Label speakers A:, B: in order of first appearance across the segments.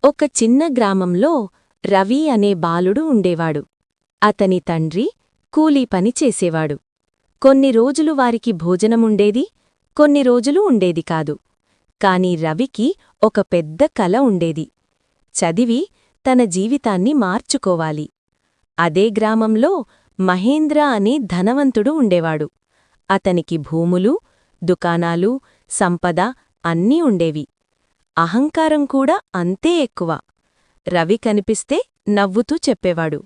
A: ఒక చిన్న గ్రామంలో రవి అనే బాలుడు ఉండేవాడు. అతని తండ్రి కూలీ పని చేసేవాడు. కొన్ని రోజులు వారికి భోజనముండేది, కొన్ని రోజులు ఉండేది కాదు. కాని రవికి ఒక పెద్ద కల ఉండేది. చదివి తన జీవితాన్ని మార్చుకోవాలి. అదే గ్రామంలో మహేంద్ర అనే ధనవంతుడు ఉండేవాడు. అతనికి భూములు, దుకాణాలు, సంపద అన్నీ ఉండేవి. అహంకారం కూడా అంతే ఎక్కువ. రవి కనిపిస్తే నవ్వుతూ చెప్పేవాడు,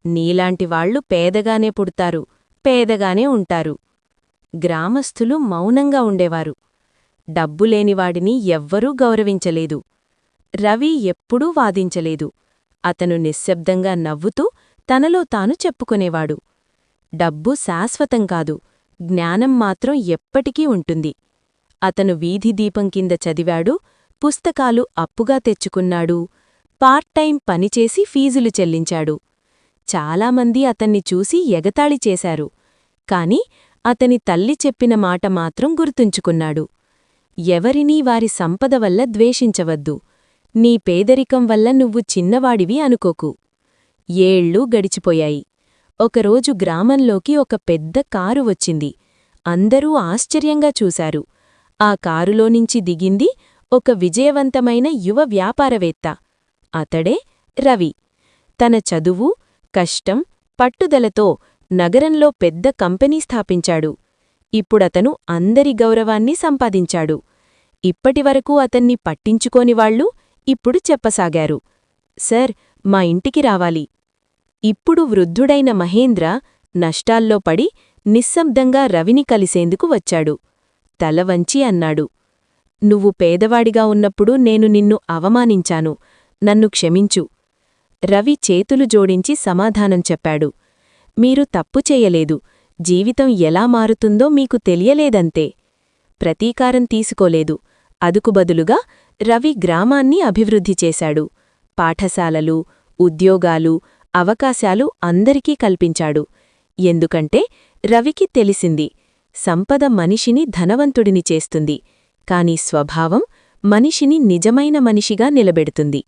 A: నీలాంటివాళ్లు పేదగానే పుడతారు, పేదగానే ఉంటారు. గ్రామస్థులు మౌనంగా ఉండేవారు. డబ్బులేనివాడిని ఎవ్వరూ గౌరవించలేదు. రవి ఎప్పుడూ వాదించలేదు. అతను నిశ్శబ్దంగా నవ్వుతూ తనలో తాను చెప్పుకునేవాడు, డబ్బు శాశ్వతం కాదు, జ్ఞానం మాత్రం ఎప్పటికీ ఉంటుంది. అతను వీధి దీపం కింద చదివాడు, పుస్తకాలు అప్పుగా తెచ్చుకున్నాడు, పార్ట్ టైం పనిచేసి ఫీజులు చెల్లించాడు. చాలామంది అతన్ని చూసి ఎగతాళి చేశారు. కాని అతని తల్లి చెప్పిన మాట మాత్రం గుర్తుంచుకున్నాడు, ఎవరినీ వారి సంపద వల్ల ద్వేషించవద్దు, నీ పేదరికం వల్ల నువ్వు చిన్నవాడివి అనుకోకు. ఏళ్ళు గడిచిపోయాయి. ఒకరోజు గ్రామంలోకి ఒక పెద్ద కారు వచ్చింది. అందరూ ఆశ్చర్యంగా చూశారు. ఆ కారులోనుంచి దిగింది ఒక విజయవంతమైన యువ వ్యాపారవేత్త. అతడే రవి. తన చదువు, కష్టం, పట్టుదలతో నగరంలో పెద్ద కంపెనీ స్థాపించాడు. ఇప్పుడతను అందరి గౌరవాన్ని సంపాదించాడు. ఇప్పటివరకు అతన్ని పట్టించుకోనివాళ్లు ఇప్పుడు చెప్పసాగారు, సర్, మా ఇంటికి రావాలి. ఇప్పుడు వృద్ధుడైన మహేంద్ర నష్టాల్లో పడి నిశ్శబ్దంగా రవిని కలిసేందుకు వచ్చాడు. తలవంచి అన్నాడు, నువ్వు పేదవాడిగా ఉన్నప్పుడు నేను నిన్ను అవమానించాను, నన్ను క్షమించు. రవి చేతులు జోడించి సమాధానం చెప్పాడు, మీరు తప్పు చేయలేదు, జీవితం ఎలా మారుతుందో మీకు తెలియలేదంతే. ప్రతీకారం తీసుకోలేదు. అదుకు బదులుగా రవి గ్రామాన్ని అభివృద్ధి చేశాడు. పాఠశాలలు, ఉద్యోగాలు, అవకాశాలు అందరికీ కల్పించాడు. ఎందుకంటే రవికి తెలిసింది, సంపద మనిషిని ధనవంతుడిని చేస్తుంది, కాని స్వభావం మనిషిని నిజమైన మనిషిగా నిలబెడుతుంది.